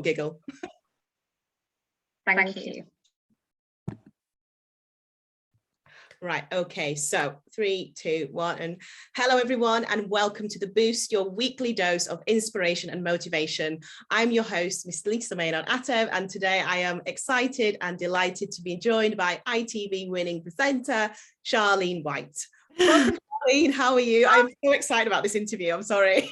giggle. Thank you. Right, okay, so 3, 2, 1, and hello everyone, and welcome to The Boost, your weekly dose of inspiration and motivation. I'm your host, Miss Lisa Maynard Atev, and today I am excited and delighted to be joined by ITV winning presenter, Charlene White. Welcome, Charlene, how are you? I'm so excited about this interview, I'm sorry.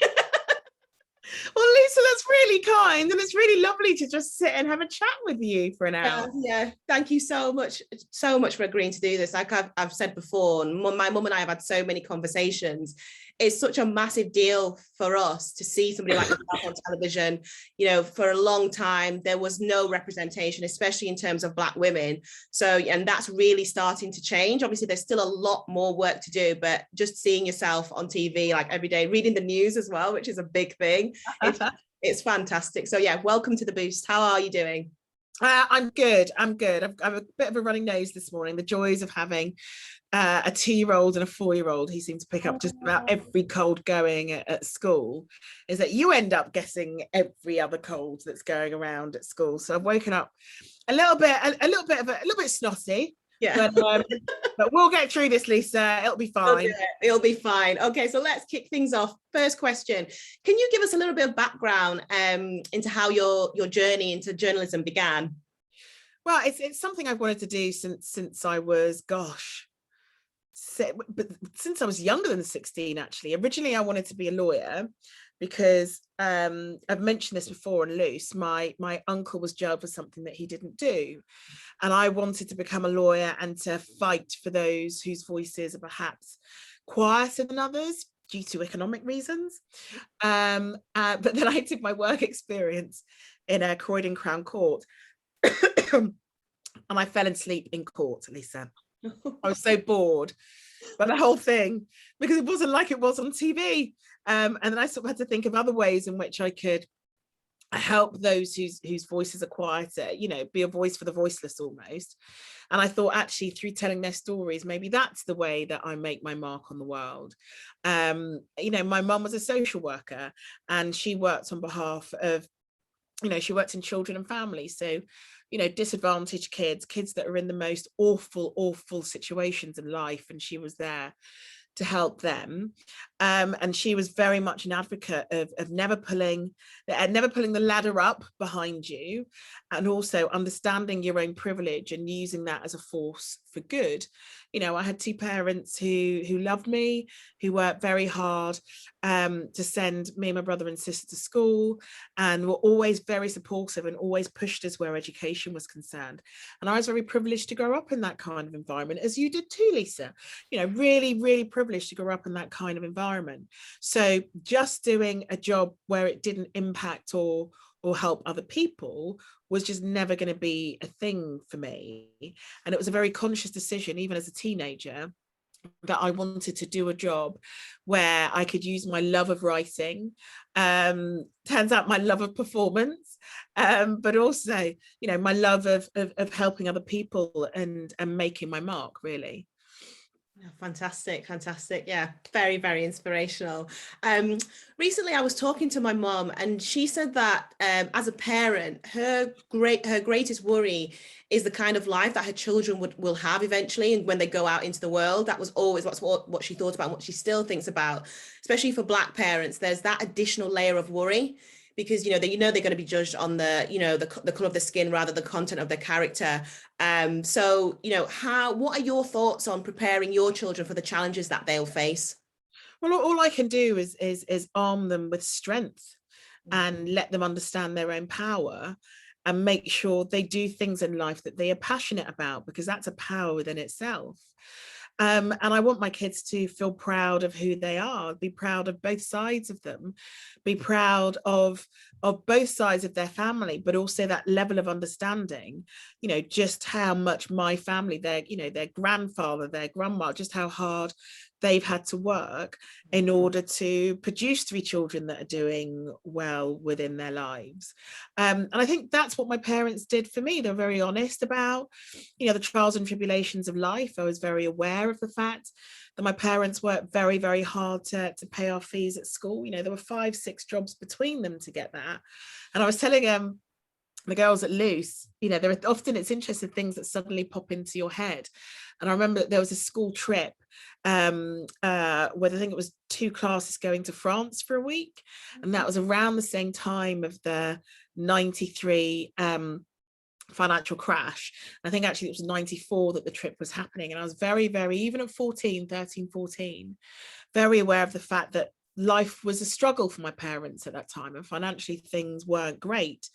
Well, Lisa, that's really kind, and it's really lovely to just sit and have a chat with you for an hour. Yeah, thank you so much for agreeing to do this. Like I've said before, and my mum and I have had so many conversations. It's such a massive deal for us to see somebody like yourself on television. You know, for a long time there was no representation, especially in terms of Black women. So, and that's really starting to change. Obviously, there's still a lot more work to do, but just seeing yourself on TV like every day, reading the news as well, which is a big thing. It's fantastic. So yeah, welcome to The Boost. How are you doing? I'm good. I've a bit of a running nose this morning. The joys of having a 2-year-old and a 4-year-old who seem to pick up just about every cold going at school is that you end up guessing every other cold that's going around at school. So I've woken up a little bit snotty. Yeah, but we'll get through this, Lisa. It'll be fine. It'll be fine. Okay, so let's kick things off. First question: can you give us a little bit of background into how your journey into journalism began? Well, it's something I've wanted to do since I was, since I was younger than 16. Actually, originally I wanted to be a lawyer because I've mentioned this before on Loose. My uncle was jailed for something that he didn't do. And I wanted to become a lawyer and to fight for those whose voices are perhaps quieter than others due to economic reasons. But then I took my work experience in a Croydon Crown Court and I fell asleep in court, Lisa. I was so bored by the whole thing because it wasn't like it was on TV. And then I sort of had to think of other ways in which I could help those whose voices are quieter, you know, be a voice for the voiceless almost. And I thought actually through telling their stories, maybe that's the way that I make my mark on the world. You know, my mum was a social worker and she worked on behalf of, you know, she worked in children and families. So, you know, disadvantaged kids that are in the most awful situations in life. And she was there to help them. And she was very much an advocate of never pulling the ladder up behind you, and also understanding your own privilege and using that as a force for good. You know, I had 2 parents who loved me, who worked very hard to send me and my brother and sister to school, and were always very supportive and always pushed us where education was concerned. And I was very privileged to grow up in that kind of environment, as you did too, Lisa. You know, really privileged to grow up in that kind of environment. So just doing a job where it didn't impact or help other people was just never going to be a thing for me. And it was a very conscious decision, even as a teenager, that I wanted to do a job where I could use my love of writing, turns out my love of performance, but also, you know, my love of helping other people and making my mark, really. Fantastic. Yeah, very inspirational. Recently I was talking to my mom and she said that as a parent, her greatest worry is the kind of life that her children will have eventually, and when they go out into the world. That was always what she thought about and what she still thinks about. Especially for Black parents, there's that additional layer of worry, because they're going to be judged on the color of the skin rather than the content of their character. So what are your thoughts on preparing your children for the challenges that they'll face? Well, all I can do is arm them with strength and let them understand their own power and make sure they do things in life that they are passionate about, because that's a power within itself. And I want my kids to feel proud of who they are, be proud of both sides of them, be proud of both sides of their family, but also that level of understanding, just how much my family, their grandfather, their grandma, just how hard they've had to work in order to produce 3 children that are doing well within their lives. And I think that's what my parents did for me. They're very honest about, the trials and tribulations of life. I was very aware of the fact that my parents worked very, very hard to pay our fees at school. There were 5-6 jobs between them to get that. And I was telling the girls at Loose, you know, there are often, it's interesting things that suddenly pop into your head. And I remember there was a school trip where I think it was 2 classes going to France for a week, and that was around the same time of the 93 financial crash. I think actually it was 94 that the trip was happening, and I was very, very, even at 14, very aware of the fact that life was a struggle for my parents at that time, and financially things weren't great.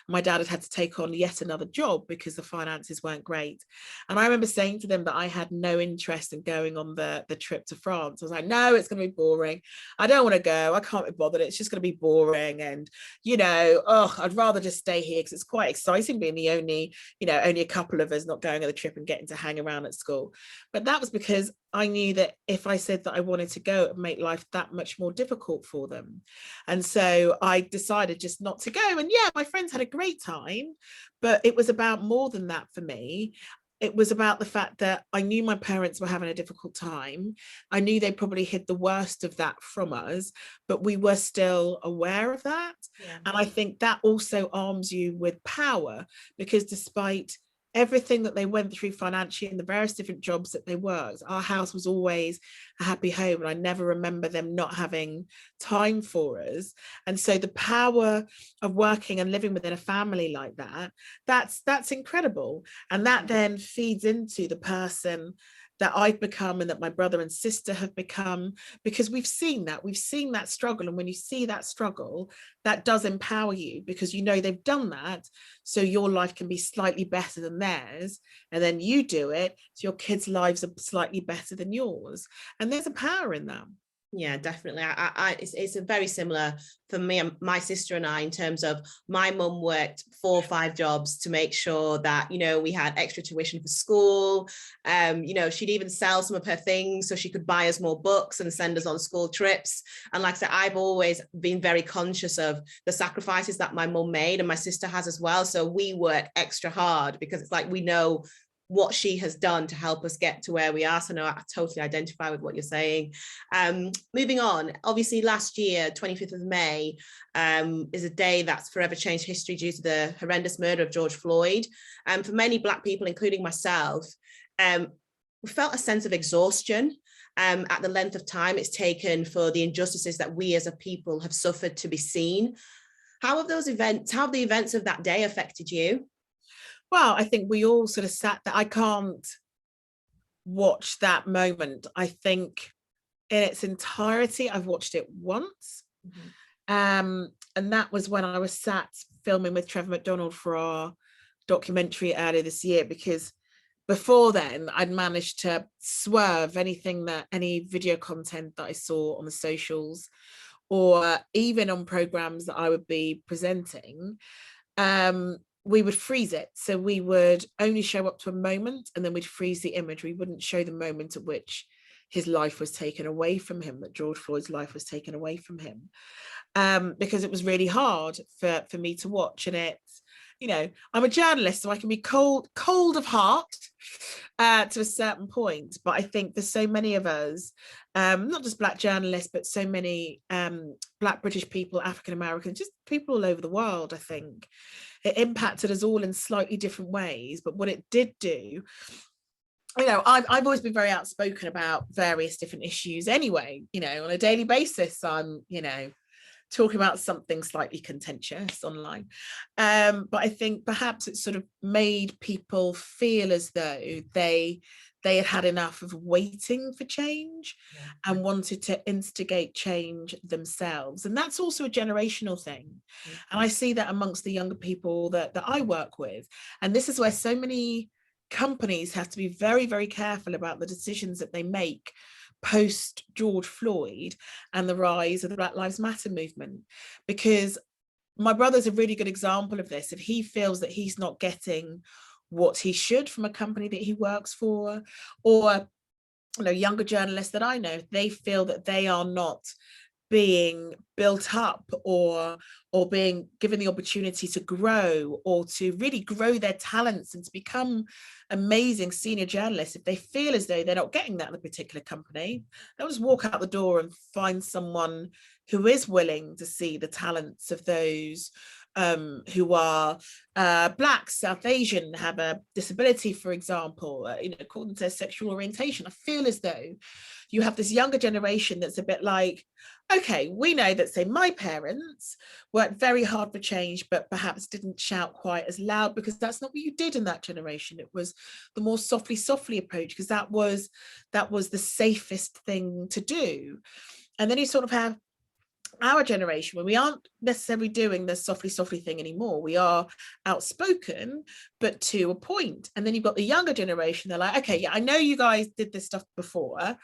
My dad had to take on yet another job because the finances weren't great. And I remember saying to them that I had no interest in going on the trip to France. I was like, no, it's going to be boring. I don't want to go. I can't be bothered. It's just going to be boring. And, you know, oh, I'd rather just stay here, because it's quite exciting being the only a couple of us not going on the trip and getting to hang around at school. But that was because I knew that if I said that I wanted to go, it would make life that much more difficult for them. And so I decided just not to go. And yeah, my friends had a great time, but it was about more than that for me. It was about the fact that I knew my parents were having a difficult time. I knew they probably hid the worst of that from us, but we were still aware of that. Yeah. And I think that also arms you with power, because despite everything that they went through financially and the various different jobs that they worked, our house was always a happy home, and I never remember them not having time for us. And so the power of working and living within a family like that, that's incredible. And that then feeds into the person that I've become and that my brother and sister have become, because we've seen that struggle. And when you see that struggle, that does empower you, because you know they've done that, so your life can be slightly better than theirs, and then you do it, so your kids' lives are slightly better than yours. And there's a power in that. Yeah, definitely. It's a very similar for me and my sister and I, in terms of my mum worked 4 or 5 jobs to make sure that, you know, we had extra tuition for school. You know, she'd even sell some of her things so she could buy us more books and send us on school trips. And like I said, I've always been very conscious of the sacrifices that my mum made, and my sister has as well. So we work extra hard because it's like we know what she has done to help us get to where we are. So no, I totally identify with what you're saying. Moving on, obviously last year, 25th of May, is a day that's forever changed history due to the horrendous murder of George Floyd. For many Black people, including myself, we felt a sense of exhaustion at the length of time it's taken for the injustices that we as a people have suffered to be seen. How have the events of that day affected you? Well, I think we all sort of sat there. I can't watch that moment. I think in its entirety, I've watched it once. Mm-hmm. And that was when I was sat filming with Trevor McDonald for our documentary earlier this year, because before then I'd managed to swerve any video content that I saw on the socials, or even on programs that I would be presenting. We would freeze it. So we would only show up to a moment, and then we'd freeze the image. We wouldn't show the moment at which his life was taken away from him, that George Floyd's life was taken away from him, because it was really hard for me to watch. And it's, you know, I'm a journalist, so I can be cold of heart to a certain point. But I think there's so many of us, not just Black journalists, but so many Black British people, African Americans, just people all over the world. I think it impacted us all in slightly different ways. But what it did do, you know, I've always been very outspoken about various different issues anyway, you know, on a daily basis. I'm, you know, talking about something slightly contentious online. But I think perhaps it sort of made people feel as though they had enough of waiting for change and wanted to instigate change themselves. And that's also a generational thing. And I see that amongst the younger people that I work with. And this is where so many companies have to be very, very careful about the decisions that they make post George Floyd and the rise of the Black Lives Matter movement. Because my brother's a really good example of this. If he feels that he's not getting what he should from a company that he works for, or, you know, younger journalists that I know, they feel that they are not being built up or being given the opportunity to grow, or to really grow their talents and to become amazing senior journalists. If they feel as though they're not getting that in a particular company, they'll just walk out the door and find someone who is willing to see the talents of those who are Black, South Asian, have a disability, for example, according to their sexual orientation. I feel as though you have this younger generation that's a bit like, okay, we know that, say, my parents worked very hard for change, but perhaps didn't shout quite as loud, because that's not what you did in that generation. It was the more softly approach, because that was the safest thing to do. And then you sort of have our generation, when we aren't necessarily doing the softly thing anymore. We are outspoken, but to a point. And then you've got the younger generation. They're like, okay, yeah, I know you guys did this stuff before,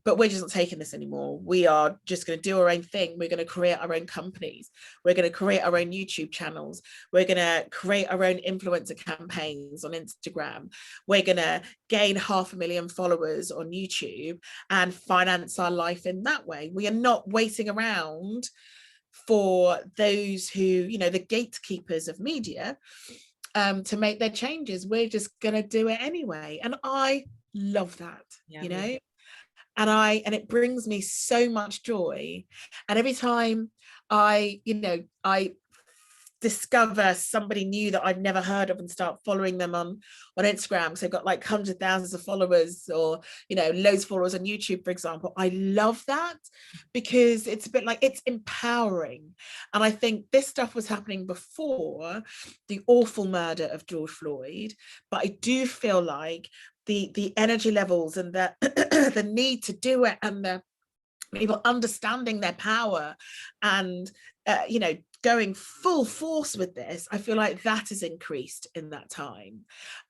but we're just not taking this anymore. We are just going to do our own thing. We're going to create our own companies. We're going to create our own YouTube channels. We're going to create our own influencer campaigns on Instagram. We're going to gain 500,000 followers on YouTube and finance our life in that way. We are not waiting around for those who, the gatekeepers of media, to make their changes. We're just going to do it anyway. And I love that, and it brings me so much joy. And every time I discover somebody new that I've never heard of and start following them on Instagram, because they've got like hundreds of thousands of followers, or loads of followers on YouTube, for example, I love that, because it's a bit like, it's empowering. And I think this stuff was happening before the awful murder of George Floyd, but I do feel like the energy levels and the the need to do it, and the people understanding their power, and going full force with this, I feel like that has increased in that time,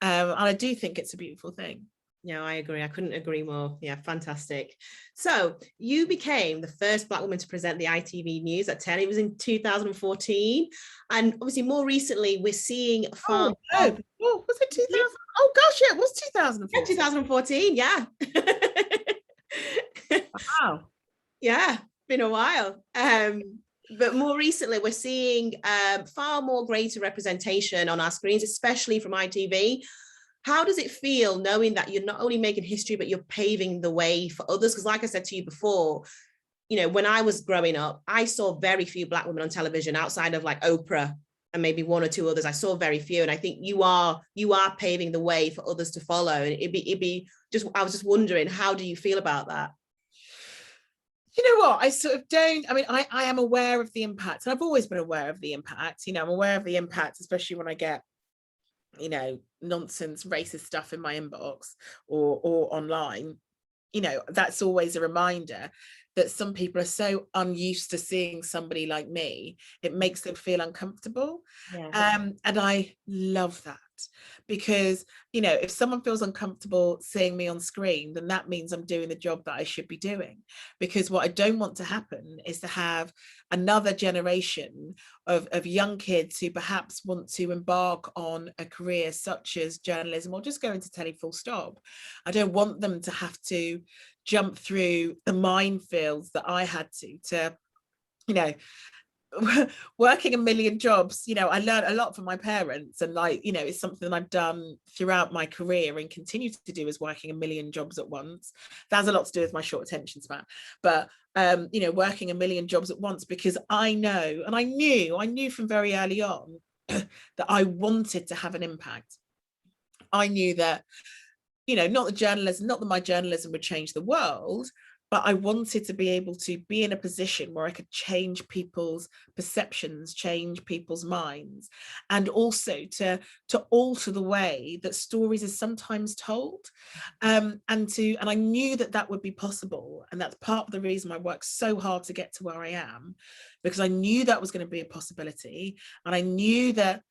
and I do think it's a beautiful thing. Yeah, I agree. I couldn't agree more. Yeah, fantastic. So you became the first Black woman to present the ITV News at 10. It was in 2014. And obviously more recently, we're seeing far... was it 2000? Oh gosh, yeah, it was 2014. Yeah, 2014, yeah. Wow. Yeah, been a while. But more recently, we're seeing far more greater representation on our screens, especially from ITV. How does it feel knowing that you're not only making history, but you're paving the way for others? Because like I said to you before, when I was growing up, I saw very few Black women on television outside of like Oprah and maybe one or two others. I saw very few. And I think you are paving the way for others to follow. And I was just wondering, how do you feel about that? You know what, I sort of don't, I am aware of the impact, and I've always been aware of the impact. I'm aware of the impact, especially when I get nonsense racist stuff in my inbox or online. That's always a reminder that some people are so unused to seeing somebody like me, it makes them feel uncomfortable. And I love that, because if someone feels uncomfortable seeing me on screen, then that means I'm doing the job that I should be doing. Because what I don't want to happen is to have another generation of young kids who perhaps want to embark on a career such as journalism, or just go into telly full stop. I don't want them to have to jump through the minefields that I had to working a million jobs. I learned a lot from my parents, and it's something that I've done throughout my career and continue to do, is working a million jobs at once. That has a lot to do with my short attention span, but working a million jobs at once, because I know, and I knew from very early on that I wanted to have an impact. I knew that not that my journalism would change the world, but I wanted to be able to be in a position where I could change people's perceptions, change people's minds, and also to alter the way that stories are sometimes told. And I knew that would be possible. And that's part of the reason I worked so hard to get to where I am, because I knew that was going to be a possibility. And I knew that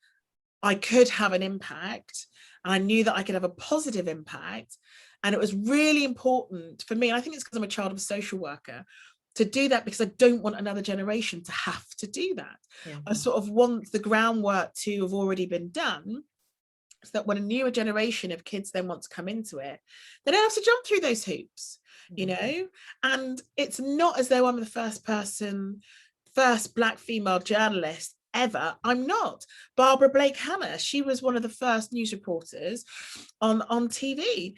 I could have an impact, and I knew that I could have a positive impact. And it was really important for me, and I think it's because I'm a child of a social worker, to do that, because I don't want another generation to have to do that. I sort of want the groundwork to have already been done, so that when a newer generation of kids then want to come into it, they don't have to jump through those hoops, And it's not as though I'm the first Black female journalist ever. I'm not. Barbara Blake Hannah, she was one of the first news reporters on TV,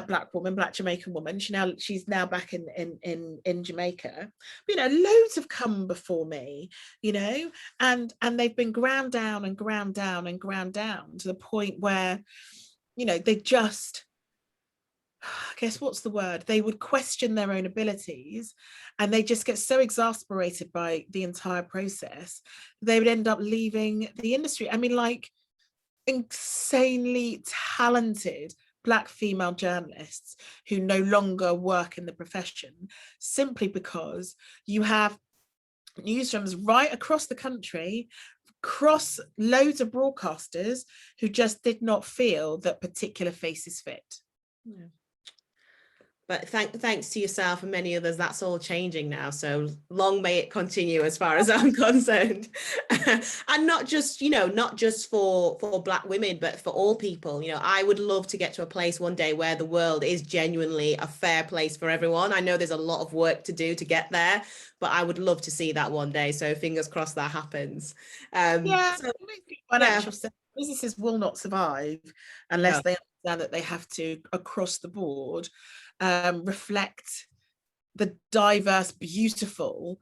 black woman, black Jamaican woman. She's now back in Jamaica. But, you know, loads have come before me, you know, and they've been ground down and ground down and ground down to the point where, you know, they just, I guess, what's the word? They would question their own abilities, and they just get so exasperated by the entire process, they would end up leaving the industry. I mean, like, insanely talented Black female journalists who no longer work in the profession, simply because you have newsrooms right across the country, across loads of broadcasters, who just did not feel that particular faces fit. Yeah. But thanks to yourself and many others, that's all changing now. So long may it continue, as far as I'm concerned. And not just, you know, not just for Black women, but for all people. You know, I would love to get to a place one day where the world is genuinely a fair place for everyone. I know there's a lot of work to do to get there, but I would love to see that one day. So fingers crossed that happens. Yeah, so, financial sense, businesses will not survive unless no. they understand that they have to, across the board, reflect the diverse, beautiful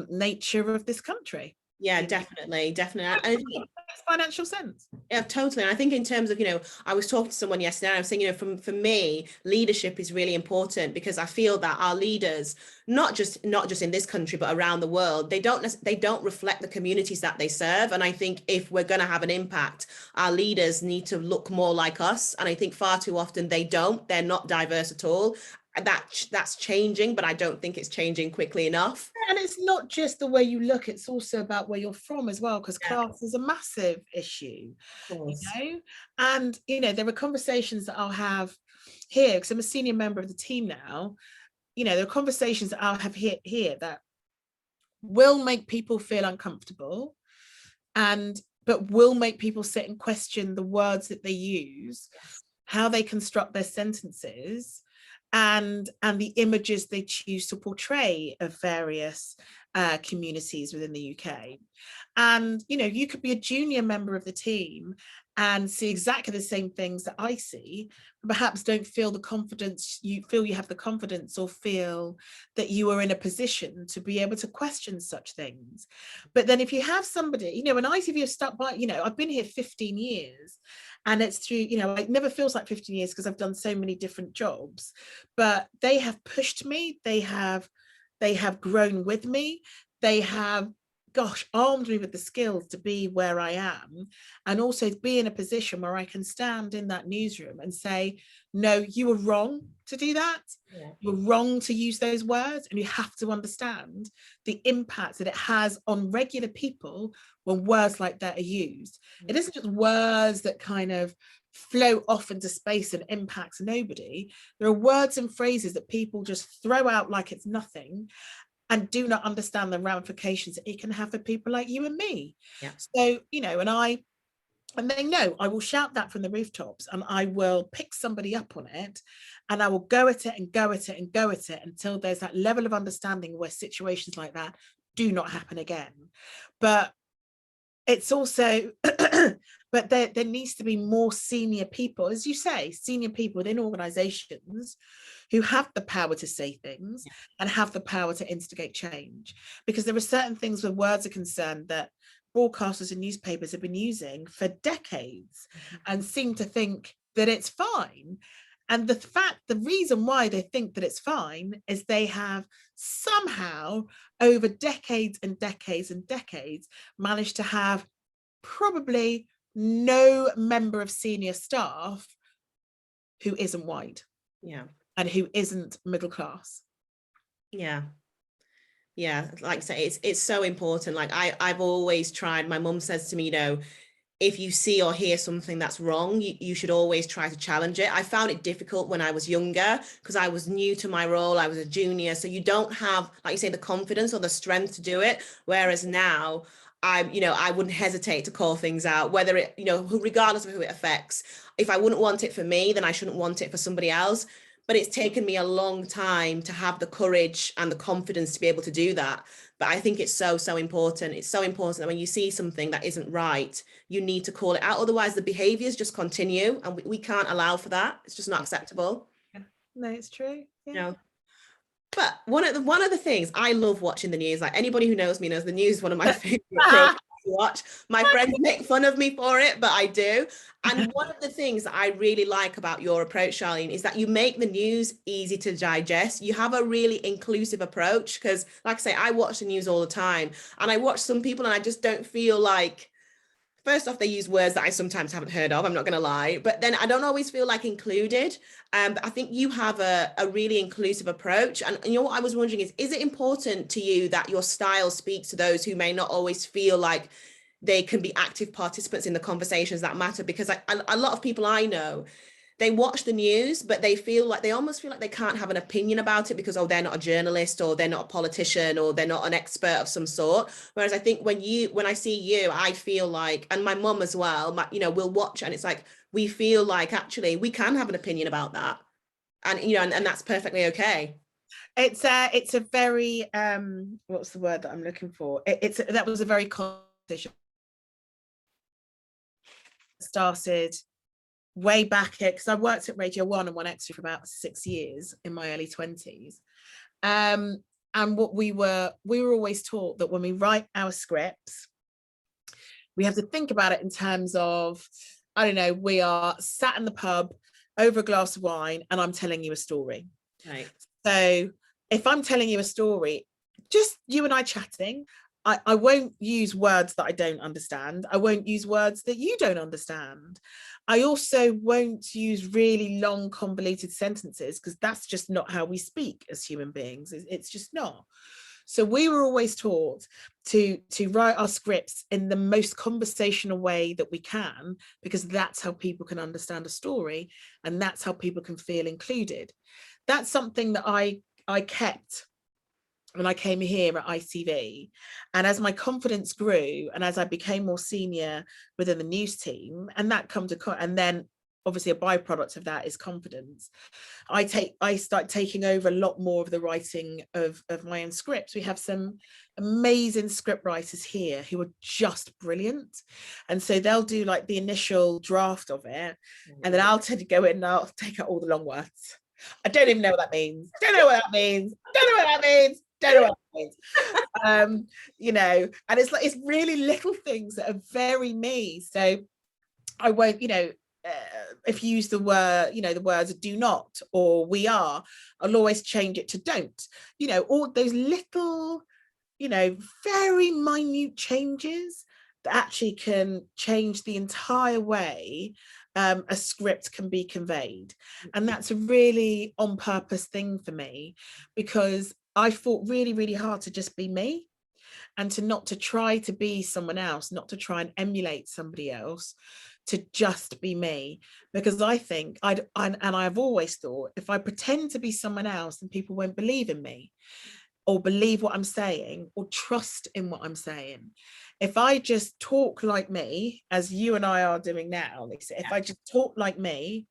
nature of this country. Yeah, definitely. And makes financial sense. yeah, totally. And I think in terms of, you know, I was talking to someone yesterday, and I was saying, you know, for me, leadership is really important, because I feel that our leaders, not just in this country, but around the world, they don't reflect the communities that they serve. And I think if we're going to have an impact, our leaders need to look more like us. And I think far too often they're not diverse at all. That's changing, but I don't think it's changing quickly enough. And it's not just the way you look, it's also about where you're from as well, because class is a massive issue, you know. And, you know, there are conversations that I'll have here, because I'm a senior member of the team now. You know, there are conversations that I'll have here that will make people feel uncomfortable, but will make people sit and question the words that they use, how they construct their sentences, and the images they choose to portray of various communities within the UK. And, you know, you could be a junior member of the team and see exactly the same things that I see, but perhaps don't feel the confidence, you have the confidence, or feel that you are in a position to be able to question such things. But then if you have somebody, you know, an ITV have stuck by, you know, I've been here 15 years, and it's through, you know, it never feels like 15 years because I've done so many different jobs, but they have pushed me, they have grown with me, they have, gosh, armed me with the skills to be where I am, and also be in a position where I can stand in that newsroom and say, no, you were wrong to do that. Yeah. You're wrong to use those words, and you have to understand the impact that it has on regular people when words like that are used. Mm-hmm. It isn't just words that kind of float off into space and impacts nobody. There are words and phrases that people just throw out like it's nothing, and do not understand the ramifications that it can have for people like you and me. Yeah. So, you know, and they know I will shout that from the rooftops, and I will pick somebody up on it, and I will go at it and go at it and go at it until there's that level of understanding where situations like that do not happen again. But it's also, but there needs to be more senior people, as you say, senior people within organizations who have the power to say things and have the power to instigate change. Because there are certain things where words are concerned that broadcasters and newspapers have been using for decades and seem to think that it's fine. And the reason why they think that it's fine is they have somehow over decades and decades and decades managed to have probably no member of senior staff who isn't white. Yeah. And who isn't middle class. Yeah. Yeah. Like I say, it's so important. Like I've always tried, my mum says to me, you know, if you see or hear something that's wrong, you should always try to challenge it. I found it difficult when I was younger because I was new to my role. I was a junior. So you don't have, like you say, the confidence or the strength to do it. Whereas now I wouldn't hesitate to call things out, whether it, you know, regardless of who it affects. If I wouldn't want it for me, then I shouldn't want it for somebody else. but it's taken me a long time to have the courage and the confidence to be able to do that. But I think it's so, so important. It's so important that when you see something that isn't right, you need to call it out. Otherwise, the behaviors just continue, and we can't allow for that. It's just not acceptable. No, it's true. Yeah. You know? But one of the things, I love watching the news. Like, anybody who knows me knows the news is one of my favorite programs to watch. My friends make fun of me for it, but I do. And one of the things that I really like about your approach, Charlene, is that you make the news easy to digest. You have a really inclusive approach, because, like I say, I watch the news all the time, and I watch some people and I just don't feel like, first off, they use words that I sometimes haven't heard of, I'm not going to lie, but then I don't always feel like included. But I think you have a really inclusive approach. And you know what I was wondering is it important to you that your style speaks to those who may not always feel like they can be active participants in the conversations that matter? Because a lot of people I know, they watch the news, but they almost feel like they can't have an opinion about it because, oh, they're not a journalist, or they're not a politician, or they're not an expert of some sort. Whereas I think when I see you, I feel like, and my mum as well, we'll watch, and it's like, we feel like actually we can have an opinion about that. And, and that's perfectly okay. It's a very, what's the word that I'm looking for? That was a very conversation started way back here, because I worked at Radio 1 and 1Extra for about 6 years in my early 20s. And what we were always taught that when we write our scripts, we have to think about it in terms of, I don't know, we are sat in the pub over a glass of wine and I'm telling you a story. Right. So if I'm telling you a story, just you and I chatting, I won't use words that I don't understand. I won't use words that you don't understand. I also won't use really long, convoluted sentences, because that's just not how we speak as human beings. It's just not. So we were always taught to write our scripts in the most conversational way that we can, because that's how people can understand a story, and that's how people can feel included. That's something that I kept when I came here at ITV. And as my confidence grew, and as I became more senior within the news team, and that come to, and then obviously a byproduct of that is confidence, I start taking over a lot more of the writing of my own scripts. We have some amazing script writers here who are just brilliant. And so they'll do like the initial draft of it, and then I'll tend to go in and I'll take out all the long words. I don't even know what that means. Don't know what that means. Don't know what that means. Don't know what that means. And it's like, it's really little things that are very me. So I won't, if you use the word, the words do not or we are, I'll always change it to don't. All those little, very minute changes that actually can change the entire way a script can be conveyed. And that's a really on purpose thing for me, because I fought really, really hard to just be me, and to try to be someone else, not to try and emulate somebody else, to just be me. Because I think I've always thought, if I pretend to be someone else, then people won't believe in me, or believe what I'm saying, or trust in what I'm saying. If I just talk like me, as you and I are doing now, Lisa, if I just talk like me,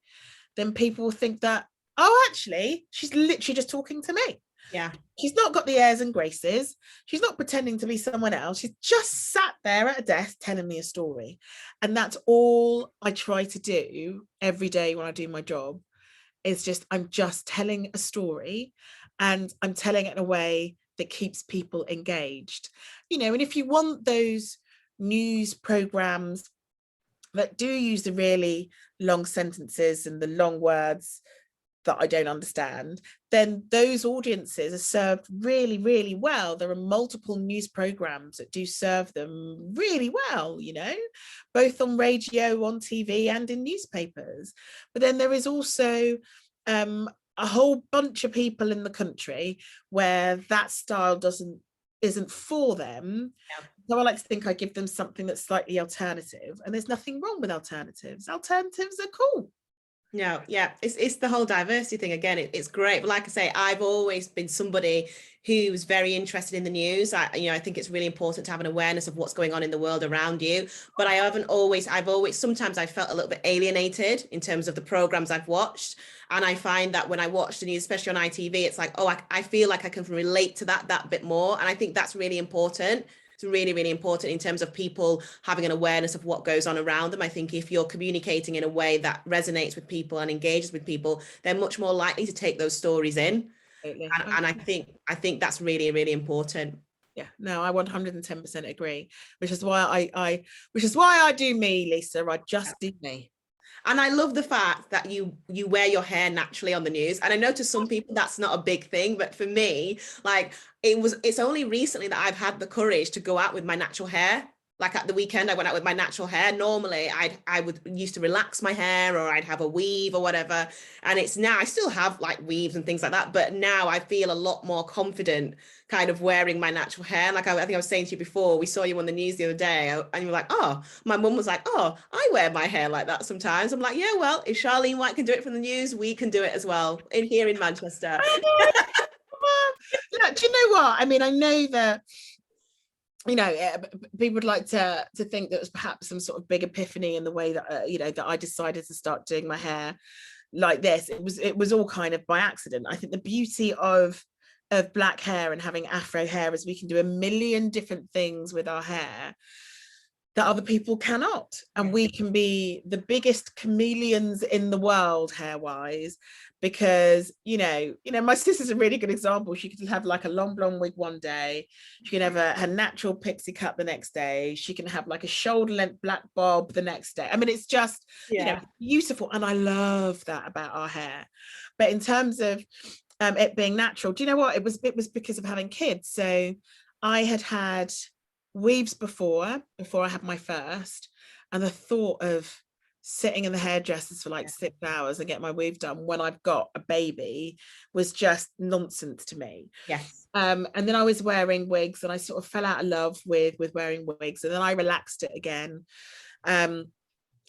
then people will think that, oh, actually, she's literally just talking to me. Yeah. She's not got the airs and graces. She's not pretending to be someone else. She's just sat there at a desk telling me a story. And that's all I try to do every day when I do my job. I'm just telling a story, and I'm telling it in a way that keeps people engaged. And if you want those news programs that do use the really long sentences and the long words that I don't understand, then those audiences are served really, really well. There are multiple news programs that do serve them really well, both on radio, on TV, and in newspapers. But then there is also a whole bunch of people in the country where that style isn't for them. Yeah. So I like to think I give them something that's slightly alternative, and there's nothing wrong with alternatives. Alternatives are cool. No, yeah, it's the whole diversity thing again. It's great, but like I say, I've always been somebody who's very interested in the news. I think it's really important to have an awareness of what's going on in the world around you. But I've always, sometimes I felt a little bit alienated in terms of the programs I've watched. And I find that when I watch the news, especially on ITV, it's like, oh, I feel like I can relate to that bit more. And I think that's really important. It's really, really important in terms of people having an awareness of what goes on around them. I think if you're communicating in a way that resonates with people and engages with people, they're much more likely to take those stories in. Absolutely. And I think that's really, really important. Yeah, no, I 110% agree, which is why I do me, Lisa. I just do me. And I love the fact that you wear your hair naturally on the news. And I know to some people that's not a big thing, but for me, like it's only recently that I've had the courage to go out with my natural hair. Like at the weekend, I went out with my natural hair. Normally, I would used to relax my hair, or I'd have a weave or whatever. And it's now I still have like weaves and things like that, but now I feel a lot more confident kind of wearing my natural hair. Like I think I was saying to you before, we saw you on the news the other day, and you were like, "Oh," my mum was like, "Oh, I wear my hair like that sometimes." I'm like, "Yeah, well, if Charlene White can do it from the news, we can do it as well in here in Manchester." Yeah, do you know what? I mean, I know that people would like to think that it was perhaps some sort of big epiphany in the way that that I decided to start doing my hair like this. It was all kind of by accident. I think the beauty of black hair and having afro hair is we can do a million different things with our hair that other people cannot, and we can be the biggest chameleons in the world hair wise, because my sister's a really good example. She could have like a long blonde wig one day, she can have her natural pixie cut the next day, she can have like a shoulder length black bob the next day. I mean, it's just beautiful, and I love that about our hair. But in terms of it being natural, do you know what, it was because of having kids. So I had weaves before I had my first, and the thought of sitting in the hairdressers for like 6 hours and get my weave done when I've got a baby was just nonsense to me. Yes. And then I was wearing wigs, and I sort of fell out of love with wearing wigs, and then I relaxed it again. And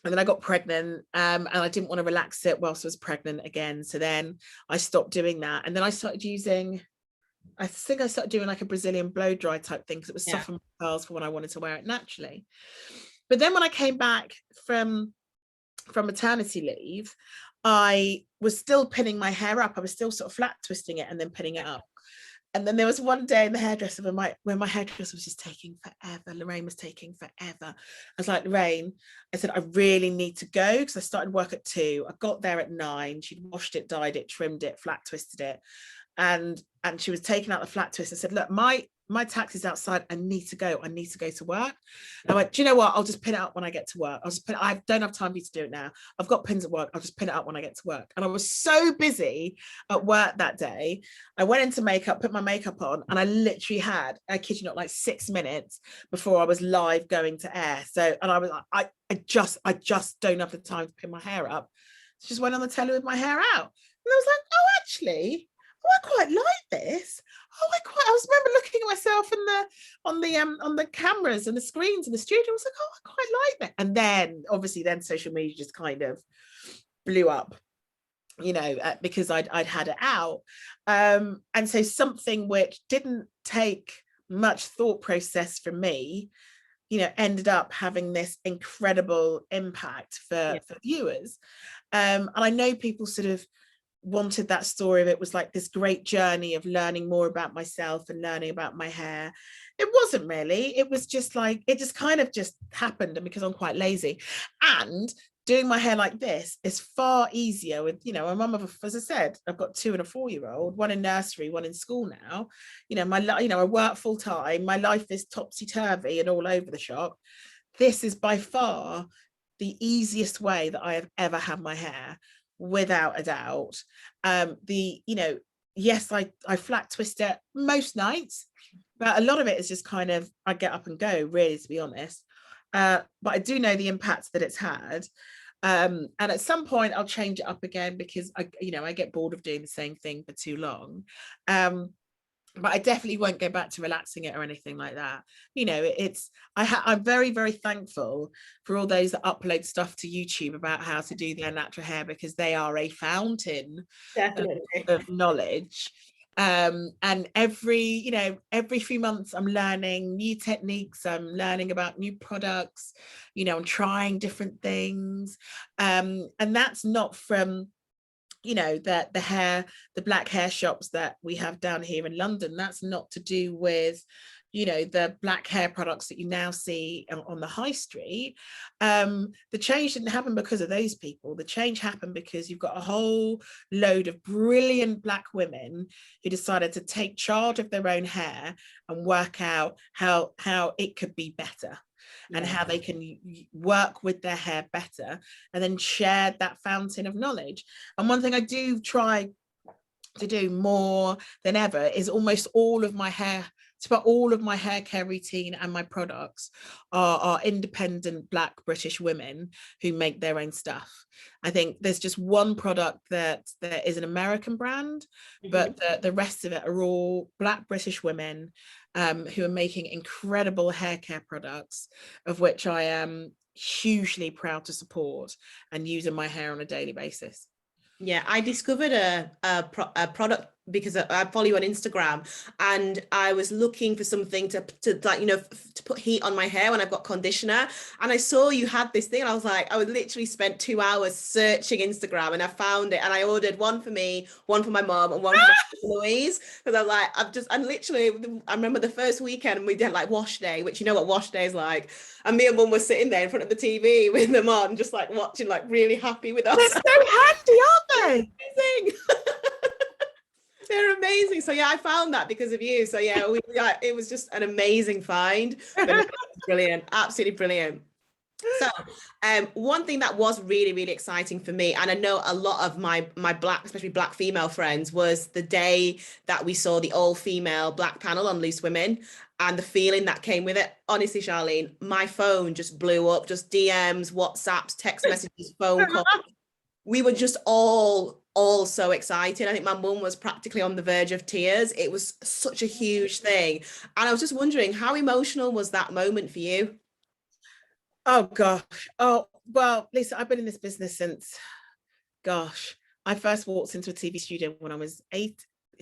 then I got pregnant, and I didn't want to relax it whilst I was pregnant again. So then I stopped doing that, and then I started using, I think I started doing like a Brazilian blow dry type thing, because it was softened my curls for when I wanted to wear it naturally. But then when I came back from maternity leave, I was still pinning my hair up. I was still sort of flat twisting it and then pinning it up. And then there was one day in the hairdresser when my hairdresser was just taking forever. Lorraine was taking forever. I was like, Lorraine, I said, I really need to go, because I started work at 2. I got there at 9. She'd washed it, dyed it, trimmed it, flat twisted it. And she was taking out the flat twist and said, look, my taxi's outside. I need to go to work. And I went, do you know what? I'll just pin it up when I get to work. I don't have time for you to do it now. I've got pins at work. I'll just pin it up when I get to work. And I was so busy at work that day. I went into makeup, put my makeup on, and I literally had, I kid you not, like 6 minutes before I was live going to air. So, and I was like, I just don't have the time to pin my hair up. So just went on the telly with my hair out. And I was like, oh, actually, I quite like this. I was remember looking at myself on the cameras and the screens in the studio. I was like, oh, I quite like that. And then obviously social media just kind of blew up, because I'd had it out. And so something which didn't take much thought process from me, ended up having this incredible impact for viewers. And I know people sort of wanted that story of it was like this great journey of learning more about myself and learning about my hair. It wasn't really. It was just like, it just kind of just happened, and because I'm quite lazy, and doing my hair like this is far easier with, my mum, as I said, I've got 2 and a 4-year-old, one in nursery, one in school now. I work full time. My life is topsy-turvy and all over the shop. This is by far the easiest way that I have ever had my hair, without a doubt. Yes, I flat twist it most nights, but a lot of it is just kind of, I get up and go, really, to be honest. But I do know the impact that it's had. And at some point I'll change it up again, because I get bored of doing the same thing for too long. but I definitely won't go back to relaxing it or anything like that. You know, I'm very, very thankful for all those that upload stuff to YouTube about how to do their natural hair, because they are a fountain of knowledge. And every few months I'm learning new techniques, I'm learning about new products, I'm trying different things. And that's not from the black hair shops that we have down here in London. That's not to do with the black hair products that you now see on the high street. The change didn't happen because of those people. The change happened because you've got a whole load of brilliant black women who decided to take charge of their own hair and work out how it could be better. And how they can work with their hair better, and then share that fountain of knowledge. And one thing I do try to do more than ever is almost all of my hair care routine and my products are independent black British women who make their own stuff. I think there's just one product that is an American brand, but the rest of it are all black British women who are making incredible hair care products, of which I am hugely proud to support and use in my hair on a daily basis. Yeah, I discovered a product because I follow you on Instagram, and I was looking for something to like, to put heat on my hair when I've got conditioner, and I saw you had this thing, and I was like, I would literally spent 2 hours searching Instagram, and I found it, and I ordered one for me, one for my mom, and one for my Louise, because I'm like, I remember the first weekend we did like wash day, which you know what wash day is like, and me and mum were sitting there in front of the TV with them on, just like watching, like really happy with us. They're so handy, aren't they? Amazing. They're amazing. So yeah, I found that because of you. So yeah, it was just an amazing find. But brilliant, absolutely brilliant. So one thing that was really, really exciting for me, and I know a lot of my black, especially black female friends, was the day that we saw the all-female black panel on Loose Women, and the feeling that came with it. Honestly, Charlene, my phone just blew up, just DMs, WhatsApps, text messages, phone calls. We were just all so excited. I think my mum was practically on the verge of tears. It was such a huge thing. And I was just wondering, how emotional was that moment for you? Oh gosh. Oh, well, Lisa, I've been in this business since, I first walked into a TV studio when I was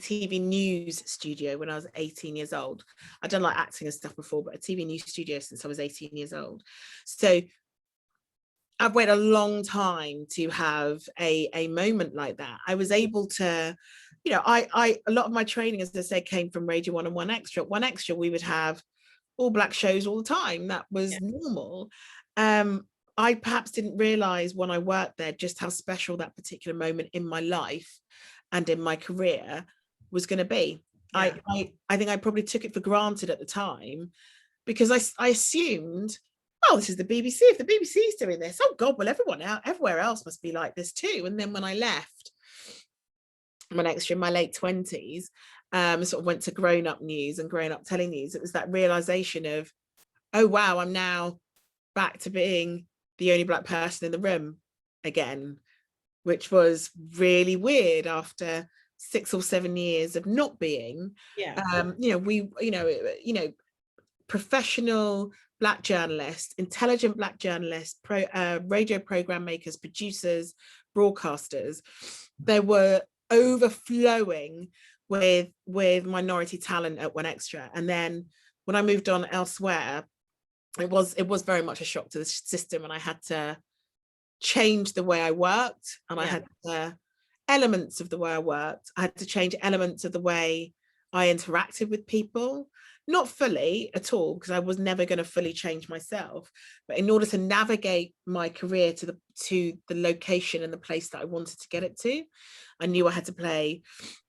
TV news studio when I was 18 years old. I'd done like acting and stuff before, but a TV news studio since I was 18 years old. So I've waited a long time to have a moment like that. I was able to, a lot of my training, as I said, came from Radio 1 and 1Xtra. 1Xtra, we would have all black shows all the time. That was normal. I perhaps didn't realize when I worked there just how special that particular moment in my life and in my career was going to be. I think I probably took it for granted at the time, because I assumed, oh, this is the BBC. If the BBC is doing this, oh God, well, everywhere else must be like this too. And then when I left in my late 20s, sort of went to grown-up news and grown-up telling news, it was that realization of, oh wow, I'm now back to being the only black person in the room again, which was really weird after 6 or 7 years of not being. Professional black journalists, intelligent black journalists, radio program makers, producers, broadcasters, they were overflowing with minority talent at 1Xtra. And then when I moved on elsewhere, it was very much a shock to the system, and I had to change the way I worked, and I had elements of the way I worked. I had to change elements of the way I interacted with people. Not fully at all, because I was never going to fully change myself, but in order to navigate my career to the location and the place that I wanted to get it to, I knew I had to play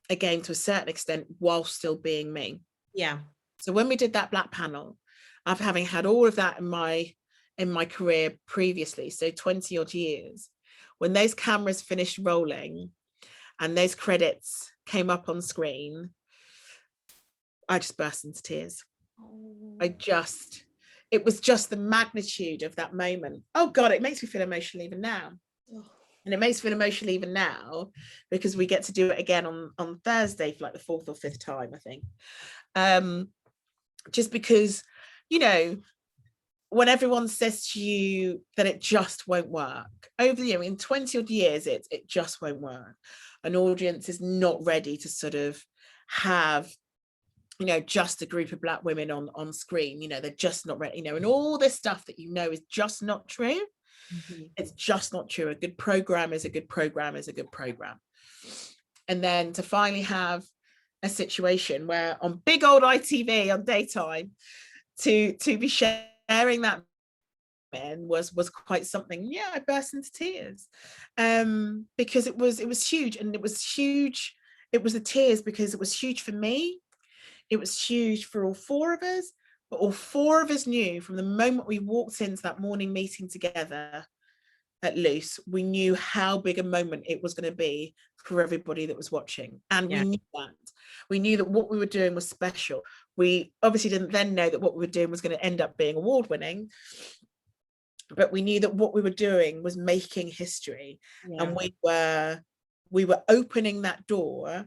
a game to a certain extent while still being me. Yeah. So when we did that black panel, after having had all of that in my career previously, so 20 odd years, when those cameras finished rolling and those credits came up on screen, I just burst into tears. It was just the magnitude of that moment. Oh God, it makes me feel emotional even now. And it makes me feel emotional even now, because we get to do it again on Thursday for like the 4th or 5th time, I think. Just because, you know, when everyone says to you that it just won't work, over the year, in 20 odd years, it just won't work. An audience is not ready to sort of have, you know, just a group of Black women on screen. You know, they're just not ready, you know, and all this stuff that, you know, is just not true. It's just not true. A good program is a good program is a good program. And then to finally have a situation where on big old ITV on daytime to be sharing that was quite something. Yeah, I burst into tears, because it was huge. And it was huge. It was the tears because it was huge for me. It was huge for all 4 of us, but all 4 of us knew from the moment we walked into that morning meeting together at Loose, we knew how big a moment it was going to be for everybody that was watching. And we knew that. We knew that what we were doing was special. We obviously didn't then know that what we were doing was going to end up being award-winning, but we knew that what we were doing was making history. And we were opening that door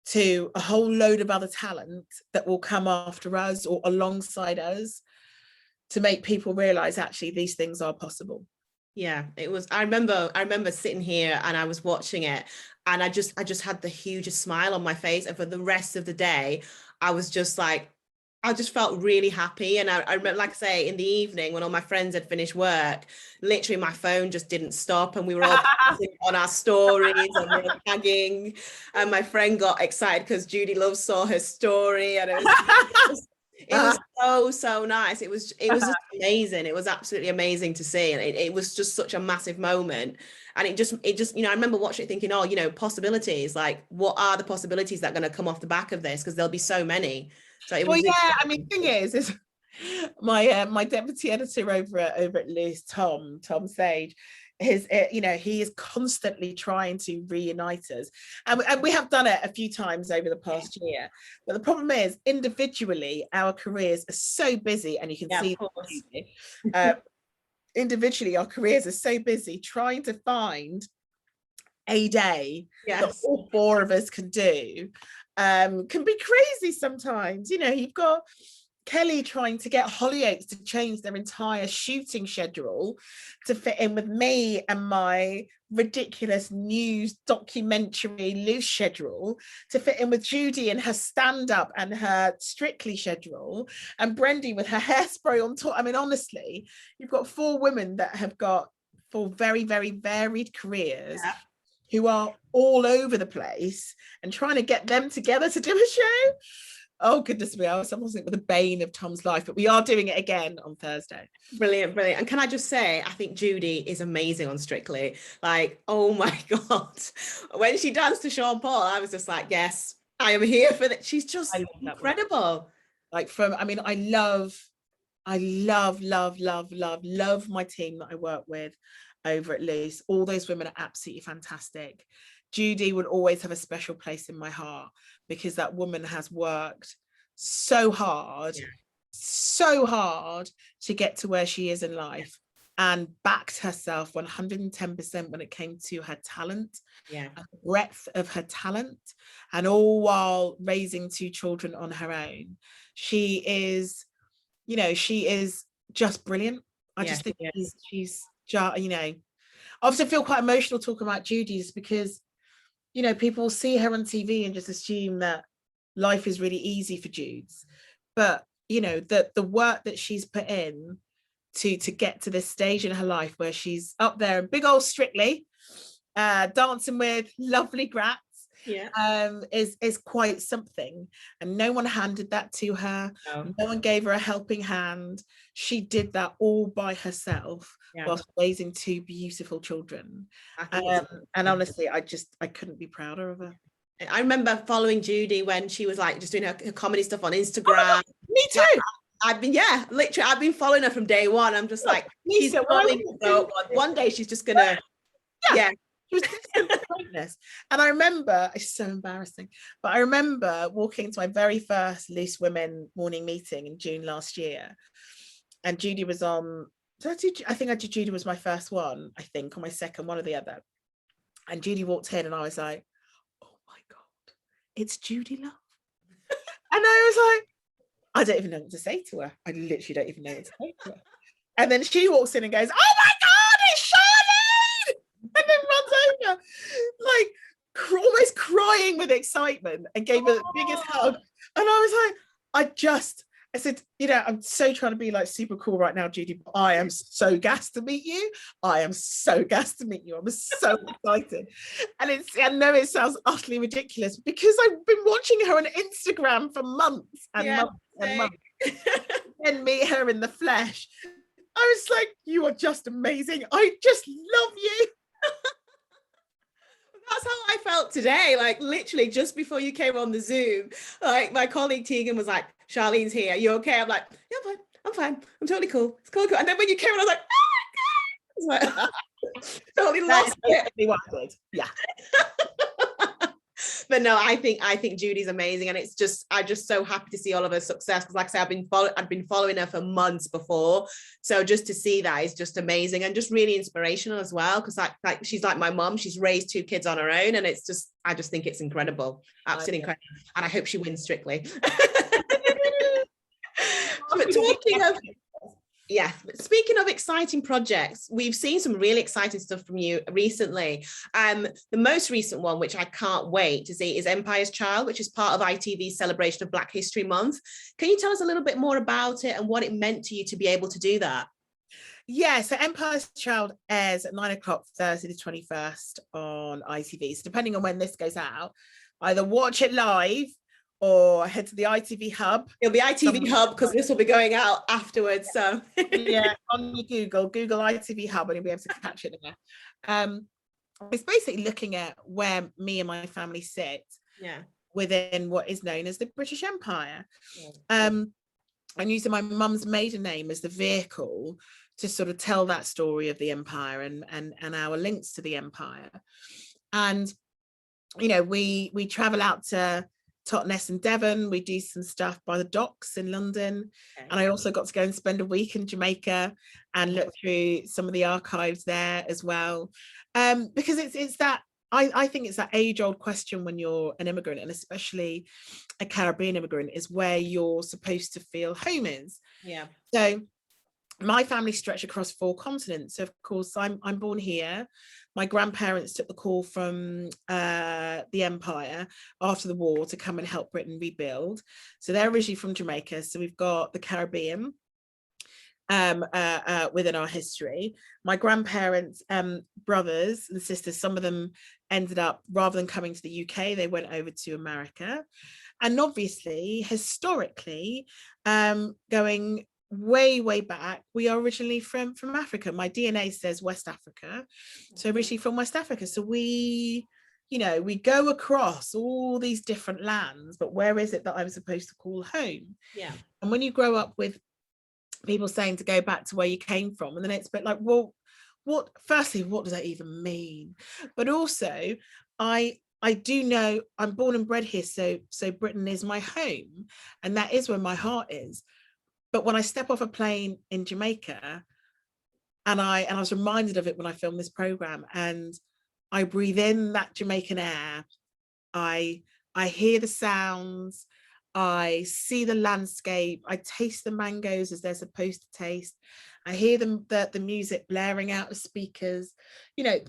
to a whole load of other talent that will come after us or alongside us, to make people realize actually these things are possible. Yeah, it was. I remember sitting here and I was watching it, and I just had the hugest smile on my face. And for the rest of the day, I was just like, I just felt really happy. And I remember, like I say, in the evening when all my friends had finished work, literally my phone just didn't stop, and we were all on our stories and we were tagging. And my friend got excited because Judy Love saw her story, and it was so nice. It was just amazing. It was absolutely amazing to see, and it was just such a massive moment. And it just, you know, I remember watching it thinking, oh, you know, possibilities, like what are the possibilities that are going to come off the back of this, because there'll be so many. So it was I mean, thing is my deputy editor over at Loose, Tom Sage, you know, he is constantly trying to reunite us, and we have done it a few times over the past year. But the problem is, individually, our careers are so busy, and you can see individually our careers are so busy trying to find a day that all 4 of us can do. Can be crazy sometimes. You know, you've got Kelly trying to get Hollyoaks to change their entire shooting schedule to fit in with me and my ridiculous news documentary Loose schedule, to fit in with Judy and her stand-up and her Strictly schedule, and Brendy with her hairspray on top. I mean, honestly, you've got 4 women that have got 4 very, very varied careers, who are all over the place, and trying to get them together to do a show. Oh goodness me, I was almost with the bane of Tom's life, but we are doing it again on Thursday. Brilliant. And can I just say, I think Judy is amazing on Strictly. Like, oh my God. When she danced to Sean Paul, I was just like, yes, I am here for that. She's just incredible. Like I love my team that I work with over at Loose. All those women are absolutely fantastic. Judy would always have a special place in my heart, because that woman has worked so hard to get to where she is in life, and backed herself 110% when it came to her talent, and the breadth of her talent, and all while raising 2 children on her own. She is, you know, she is just brilliant. I just think she's just, you know, I also feel quite emotional talking about Judy's, because, you know, people see her on TV and just assume that life is really easy for Judes. But, you know, the work that she's put in to get to this stage in her life where she's up there in big old Strictly, dancing with lovely grats, is quite something. And no one handed that to her. No one gave her a helping hand. She did that all by herself, whilst raising 2 beautiful children. And honestly, I couldn't be prouder of her. I remember following Judy when she was like just doing her comedy stuff on Instagram. Me too. I've been following her from day one. I'm just like, she's one day she's just gonna She was greatness. And I remember, it's so embarrassing, but I remember walking to my very first Loose Women morning meeting in June last year, and Judy was on I think I did Judy was my first one, I think, or my second, one or the other. And Judy walked in and I was like, oh my God, it's Judy Love. And I was like, I don't even know what to say to her. I literally don't even know what to say to her. And then she walks in and goes, oh my God, it's Charlene! And then runs over, like almost crying with excitement, and gave her the biggest hug. And I was like, I said, you know, I'm so trying to be like super cool right now, Judy, but I am so gassed to meet you. I am so gassed to meet you. I'm so excited. And I know it sounds utterly ridiculous because I've been watching her on Instagram for months and months and months. And meet her in the flesh. I was like, you are just amazing. I just love you. That's how I felt today. Like literally just before you came on the Zoom, like my colleague Tegan was like, Charlene's here. Are you okay? I'm like, yeah, I'm fine. I'm fine. I'm totally cool. It's cool. And then when you came on, I was like, oh my God. Like, totally lost it. Yeah. But no, I think Judy's amazing, and I'm just so happy to see all of her success, because like I said, I've been following her for months before, so just to see that is just amazing and just really inspirational as well, because like she's like my mom, she's raised 2 kids on her own, and it's just, I just think it's incredible, absolutely incredible, and I hope she wins Strictly. But talking of yeah, speaking of exciting projects, we've seen some really exciting stuff from you recently. The most recent one, which I can't wait to see, is Empire's Child, which is part of ITV's celebration of Black History Month. Can you tell us a little bit more about it and what it meant to you to be able to do that? Yeah, so Empire's Child airs at 9 o'clock Thursday the 21st on ITV. So depending on when this goes out, either watch it live or head to the ITV hub. It'll be ITV hub because this will be going out afterwards. So yeah, on your Google ITV hub, and you'll be able to catch it there. It's basically looking at where me and my family sit within what is known as the British Empire. And using my mum's maiden name as the vehicle to sort of tell that story of the empire and our links to the empire. And you know, we travel out to Totnes and Devon. We do some stuff by the docks in London. And I also got to go and spend a week in Jamaica and look through some of the archives there as well. Because it's that, I think it's that age-old question when you're an immigrant, and especially a Caribbean immigrant, is where you're supposed to feel home is. Yeah. So my family stretched across 4 continents. So of course, I'm born here. My grandparents took the call from the Empire after the war to come and help Britain rebuild. So they're originally from Jamaica. So we've got the Caribbean within our history. My grandparents, brothers and sisters, some of them ended up, rather than coming to the UK, they went over to America. And obviously, historically, going way back, we are originally from Africa. My DNA says West Africa, so originally from West Africa. So we, you know, we go across all these different lands, but where is it that I'm supposed to call home? Yeah. And when you grow up with people saying to go back to where you came from, and then it's a bit like, well, what, firstly, what does that even mean? But also, I do know I'm born and bred here, so Britain is my home, and that is where my heart is. But when I step off a plane in Jamaica, and I was reminded of it when I filmed this program, and I breathe in that Jamaican air, I hear the sounds, I see the landscape, I taste the mangoes as they're supposed to taste, I hear the music blaring out of speakers, you know,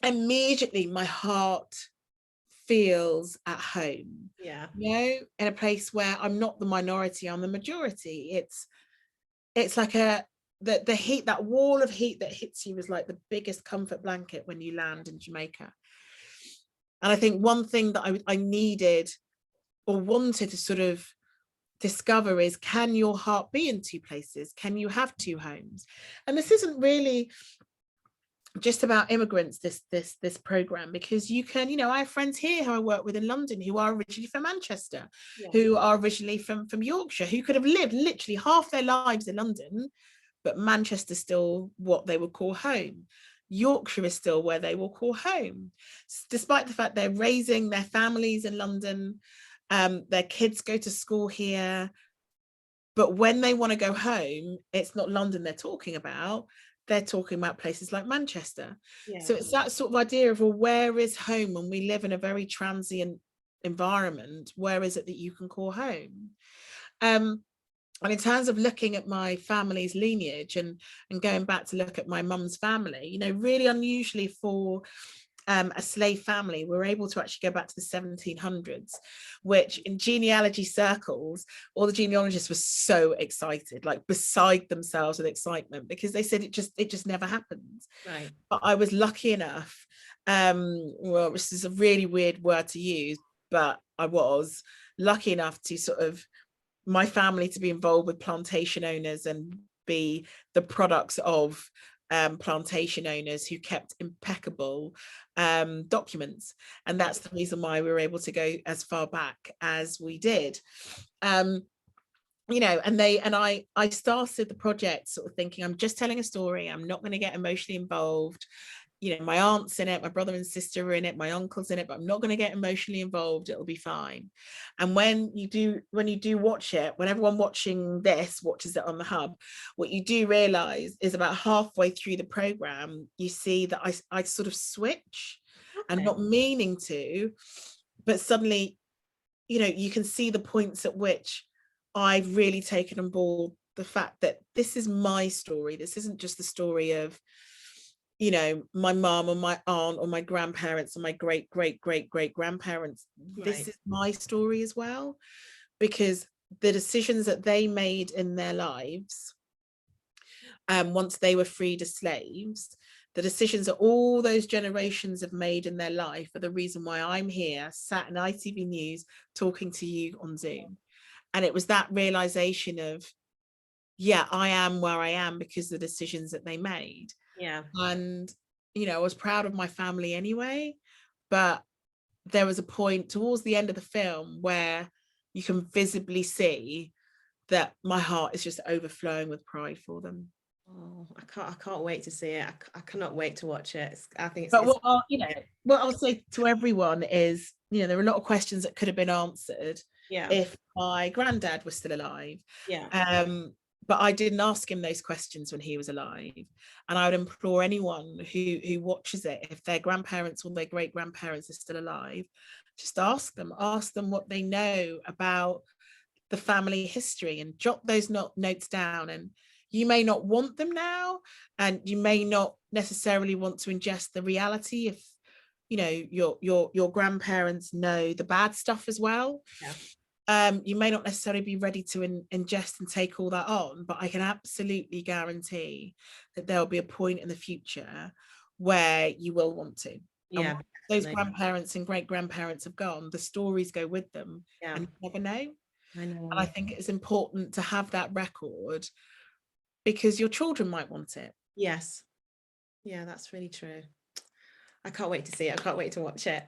immediately my heart feels at home. Yeah. You know, in a place where I'm not the minority, I'm the majority. It's like the heat, that wall of heat that hits you is like the biggest comfort blanket when you land in Jamaica. And I think one thing that I needed or wanted to sort of discover is, can your heart be in 2 places? Can you have 2 homes? And this isn't really just about immigrants, this program, because you can, you know, I have friends here who I work with in London who are originally from Manchester, who are originally from Yorkshire, who could have lived literally half their lives in London, but Manchester's still what they would call home. Yorkshire is still where they will call home, despite the fact they're raising their families in London, their kids go to school here. But when they want to go home, it's not London they're talking about. They're talking about places like Manchester. Yeah. So it's that sort of idea of, well, where is home when we live in a very transient environment? Where is it that you can call home? And in terms of looking at my family's lineage and going back to look at my mum's family, you know, really unusually for a slave family, we're able to actually go back to the 1700s, which in genealogy circles, all the genealogists were so excited, like beside themselves with excitement, because they said it just never happened. Right. But I was lucky enough, well, this is a really weird word to use, but I was lucky enough to sort of my family to be involved with plantation owners and be the products of plantation owners who kept impeccable documents. And that's the reason why we were able to go as far back as we did. You know, and I started the project sort of thinking, I'm just telling a story. I'm not going to get emotionally involved. You know, my aunt's in it, my brother and sister are in it, my uncle's in it, but I'm not going to get emotionally involved. It'll be fine. And when you do watch it, when everyone watching this watches it on the hub, what you do realize is about halfway through the program, you see that I sort of switch, and not meaning to, but suddenly, you know, you can see the points at which I've really taken on board the fact that this is my story. This isn't just the story of, you know, my mom or my aunt or my grandparents or my great grandparents. Right. This is my story as well, because the decisions that they made in their lives, once they were freed as slaves, the decisions that all those generations have made in their life are the reason why I'm here, sat in ITV News, talking to you on Zoom. And it was that realization of, yeah, I am where I am because of the decisions that they made. Yeah. And, you know, I was proud of my family anyway, but there was a point towards the end of the film where you can visibly see that my heart is just overflowing with pride for them. Oh, I can't wait to see it. I cannot wait to watch it. I think But what I'll say to everyone is, you know, there are a lot of questions that could have been answered if my granddad was still alive. But I didn't ask him those questions when he was alive. And I would implore anyone who watches it, if their grandparents or their great grandparents are still alive, just ask them what they know about the family history, and jot those notes down. And you may not want them now, and you may not necessarily want to ingest the reality if, you know, your grandparents know the bad stuff as well. You may not necessarily be ready to ingest and take all that on, but I can absolutely guarantee that there'll be a point in the future where you will want to. And those grandparents and great grandparents have gone, the stories go with them, and you never know. And I think it's important to have that record, because your children might want it. Yes. Yeah, that's really true. I can't wait to see it. I can't wait to watch it.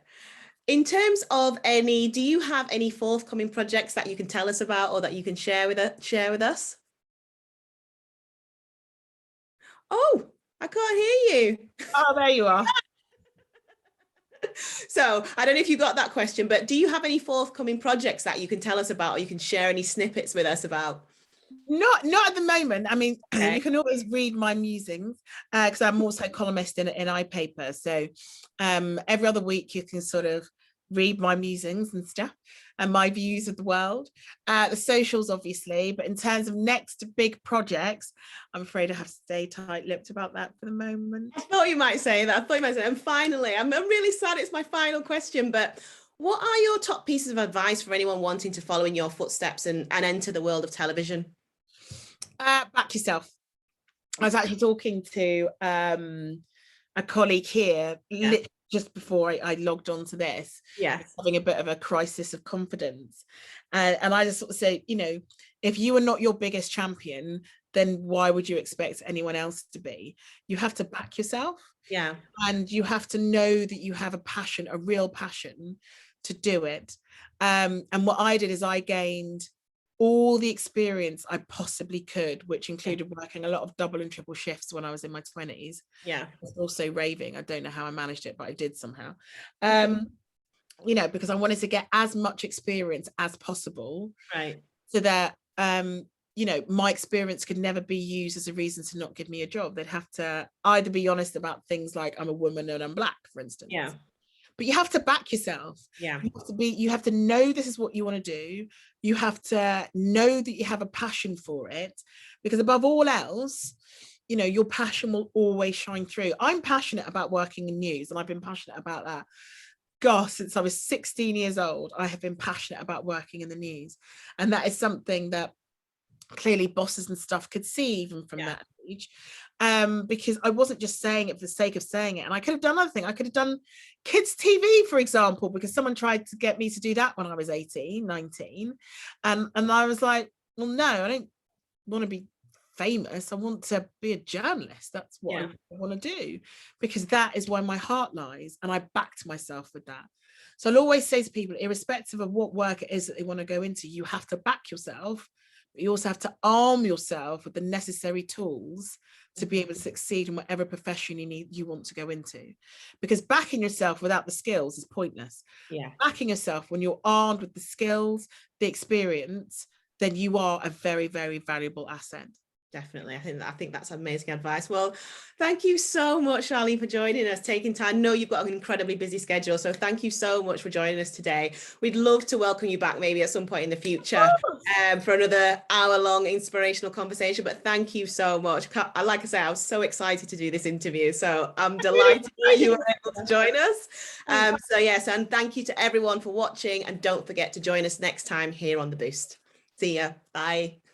In terms of do you have any forthcoming projects that you can tell us about, or that you can share with us? Oh, I can't hear you. Oh, there you are. So I don't know if you got that question, but do you have any forthcoming projects that you can tell us about, or you can share any snippets with us about? Not at the moment. I mean, you can always read my musings, because I'm also columnist in iPaper. So every other week you can sort of read my musings and stuff, and my views of the world. The socials, obviously, but in terms of next big projects, I'm afraid I have to stay tight-lipped about that for the moment. I thought you might say that. And finally, I'm really sad it's my final question, but what are your top pieces of advice for anyone wanting to follow in your footsteps and enter the world of television? Back yourself. I was actually talking to a colleague here just before I logged on to this, having a bit of a crisis of confidence. And I just sort of say, you know, if you are not your biggest champion, then why would you expect anyone else to be? You have to back yourself. And you have to know that you have a passion, a real passion to do it. And what I did is I gained all the experience I possibly could, which included working a lot of double and triple shifts when I was in my 20s. Also raving. I don't know how I managed it, but I did somehow. You know, because I wanted to get as much experience as possible, so that you know, my experience could never be used as a reason to not give me a job. They'd have to either be honest about things like I'm a woman and I'm black, for instance. Yeah. But you have to back yourself. Yeah. You have to know this is what you want to do. You have to know that you have a passion for it, because above all else, you know, your passion will always shine through. I'm passionate about working in news, and I've been passionate about that. Gosh, since I was 16 years old, I have been passionate about working in the news. And that is something that clearly bosses and stuff could see even from that age, because I wasn't just saying it for the sake of saying it. And I could have done other things. I could have done kids TV, for example, because someone tried to get me to do that when I was 18, 19. And I was like, well, no, I don't want to be famous. I want to be a journalist. That's what I want to do, because that is where my heart lies. And I backed myself with that. So I'll always say to people, irrespective of what work it is that they want to go into, you have to back yourself. You also have to arm yourself with the necessary tools to be able to succeed in whatever profession you want to go into. Because backing yourself without the skills is pointless. Yeah. Backing yourself when you're armed with the skills, the experience, then you are a very, very valuable asset. Definitely. I think that's amazing advice. Well, thank you so much, Charlene, for joining us, taking time. I know you've got an incredibly busy schedule, so thank you so much for joining us today. We'd love to welcome you back maybe at some point in the future for another hour-long inspirational conversation, but thank you so much. Like I say, I was so excited to do this interview, so I'm delighted that you were able to join us. So yes, and thank you to everyone for watching, and don't forget to join us next time here on The Boost. See ya. Bye.